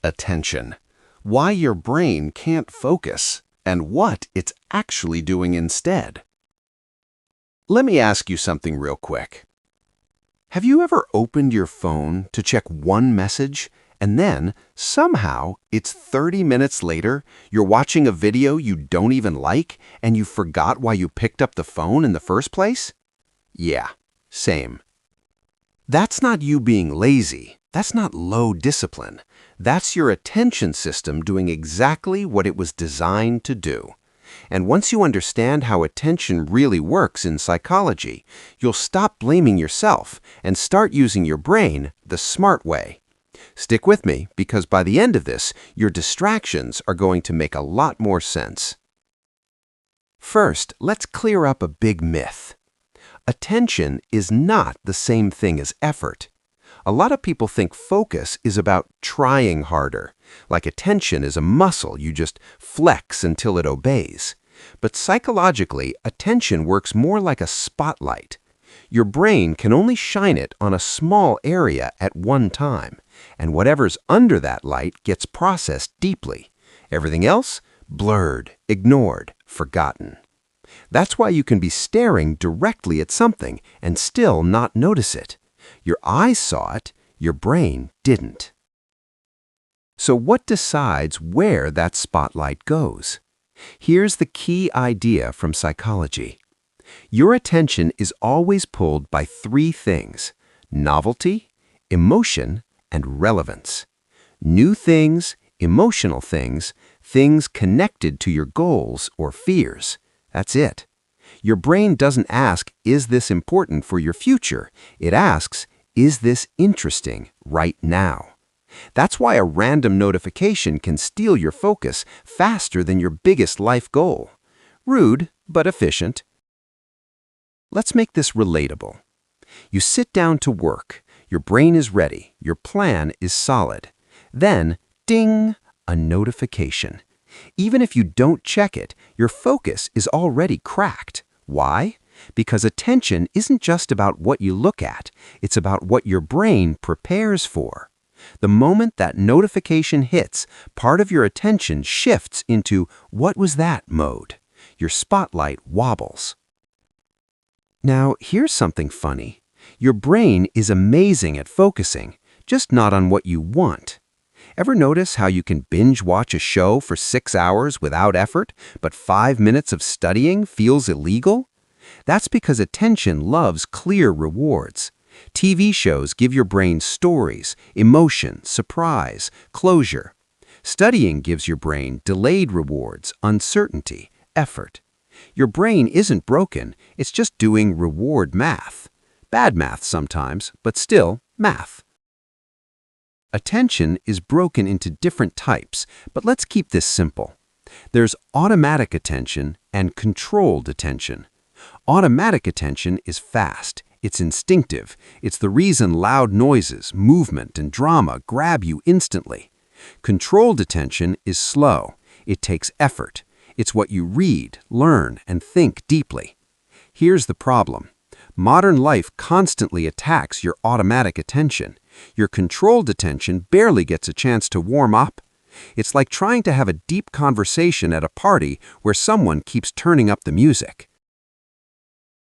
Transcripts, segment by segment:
attention, why your brain can't focus, and what it's actually doing instead. Let me ask you something real quick. Have you ever opened your phone to check one message, and then, somehow, it's 30 minutes later, you're watching a video you don't even like, and you forgot why you picked up the phone in the first place? Yeah, same. That's not you being lazy. That's not low discipline. That's your attention system doing exactly what it was designed to do. And once you understand how attention really works in psychology, you'll stop blaming yourself and start using your brain the smart way. Stick with me, because by the end of this, your distractions are going to make a lot more sense. First, let's clear up a big myth. Attention is not the same thing as effort. A lot of people think focus is about trying harder, like attention is a muscle you just flex until it obeys. But psychologically, attention works more like a spotlight. Your brain can only shine it on a small area at one time, and whatever's under that light gets processed deeply. Everything else, blurred, ignored, forgotten. That's why you can be staring directly at something and still not notice it. Your eyes saw it, your brain didn't. So what decides where that spotlight goes? Here's the key idea from psychology. Your attention is always pulled by three things: novelty, emotion, and relevance. New things, emotional things, things connected to your goals or fears. That's it. Your brain doesn't ask, is this important for your future? It asks, is this interesting right now? That's why a random notification can steal your focus faster than your biggest life goal. Rude, but efficient. Let's make this relatable. You sit down to work. Your brain is ready. Your plan is solid. Then, ding, a notification. Even if you don't check it, your focus is already cracked. Why? Because attention isn't just about what you look at. It's about what your brain prepares for. The moment that notification hits, part of your attention shifts into "what was that" mode. Your spotlight wobbles. Now, here's something funny. Your brain is amazing at focusing, just not on what you want. Ever notice how you can binge watch a show for 6 hours without effort, but 5 minutes of studying feels illegal? That's because attention loves clear rewards. TV shows give your brain stories, emotion, surprise, closure. Studying gives your brain delayed rewards, uncertainty, effort. Your brain isn't broken, it's just doing reward math. Bad math sometimes, but still math. Attention is broken into different types, but let's keep this simple. There's automatic attention and controlled attention. Automatic attention is fast. It's instinctive. It's the reason loud noises, movement, and drama grab you instantly. Controlled attention is slow. It takes effort. It's what you read, learn, and think deeply. Here's the problem. Modern life constantly attacks your automatic attention. Your controlled attention barely gets a chance to warm up. It's like trying to have a deep conversation at a party where someone keeps turning up the music.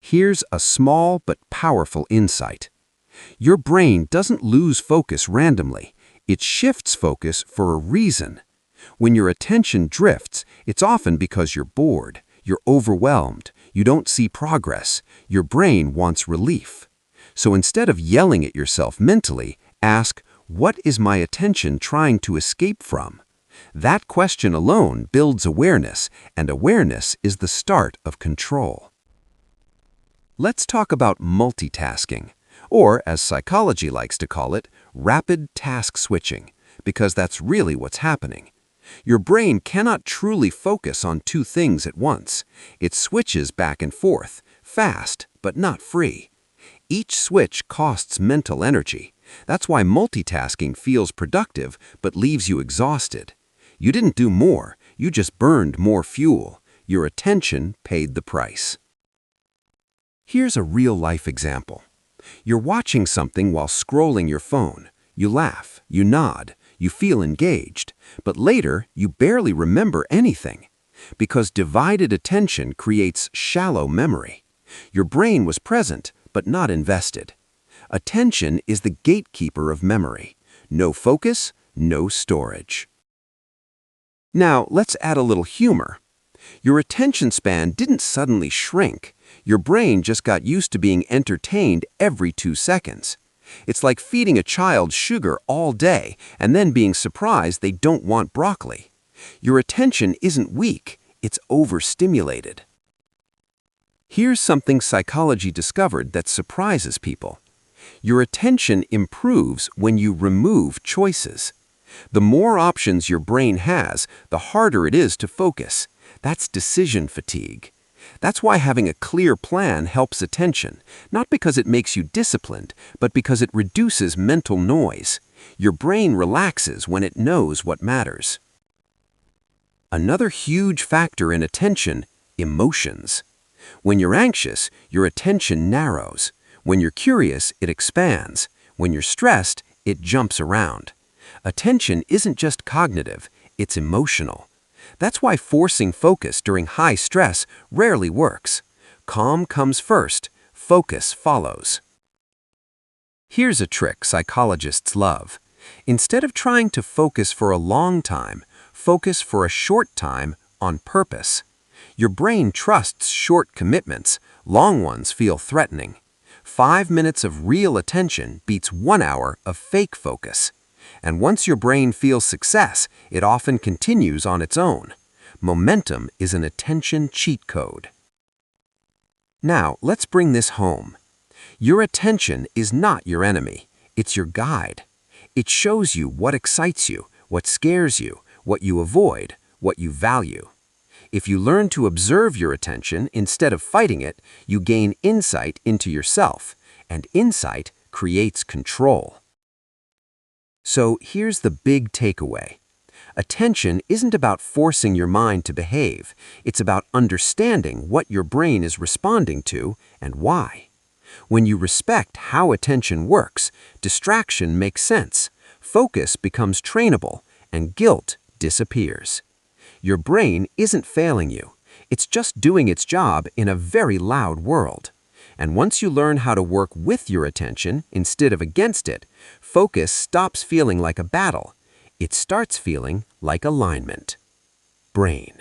Here's a small but powerful insight. Your brain doesn't lose focus randomly. It shifts focus for a reason. When your attention drifts, it's often because you're bored, you're overwhelmed, you don't see progress, your brain wants relief. So instead of yelling at yourself mentally, ask, what is my attention trying to escape from? That question alone builds awareness, and awareness is the start of control. Let's talk about multitasking, or as psychology likes to call it, rapid task switching, because that's really what's happening. Your brain cannot truly focus on two things at once. It switches back and forth, fast but not free. Each switch costs mental energy. That's why multitasking feels productive but leaves you exhausted. You didn't do more, you just burned more fuel. Your attention paid the price. Here's a real-life example. You're watching something while scrolling your phone. You laugh, you nod, You feel engaged, but later you barely remember anything. Because divided attention creates shallow memory. Your brain was present, but not invested. Attention is the gatekeeper of memory. No focus, no storage. Now, let's add a little humor. Your attention span didn't suddenly shrink. Your brain just got used to being entertained every 2 seconds. It's like feeding a child sugar all day and then being surprised they don't want broccoli. Your attention isn't weak, it's overstimulated. Here's something psychology discovered that surprises people. Your attention improves when you remove choices. The more options your brain has, the harder it is to focus. That's decision fatigue. That's why having a clear plan helps attention, not because it makes you disciplined, but because it reduces mental noise. Your brain relaxes when it knows what matters. Another huge factor in attention, emotions. When you're anxious, your attention narrows. When you're curious, it expands. When you're stressed, it jumps around. Attention isn't just cognitive, it's emotional. That's why forcing focus during high stress rarely works. Calm comes first, focus follows. Here's a trick psychologists love. Instead of trying to focus for a long time, focus for a short time on purpose. Your brain trusts short commitments, long ones feel threatening. 5 minutes of real attention beats 1 hour of fake focus. And once your brain feels success, it often continues on its own. Momentum is an attention cheat code. Now, let's bring this home. Your attention is not your enemy. It's your guide. It shows you what excites you, what scares you, what you avoid, what you value. If you learn to observe your attention instead of fighting it, you gain insight into yourself, and insight creates control. So here's the big takeaway. Attention isn't about forcing your mind to behave. It's about understanding what your brain is responding to and why. When you respect how attention works, distraction makes sense, focus becomes trainable, and guilt disappears. Your brain isn't failing you. It's just doing its job in a very loud world. And once you learn how to work with your attention instead of against it, focus stops feeling like a battle. It starts feeling like alignment. Brain.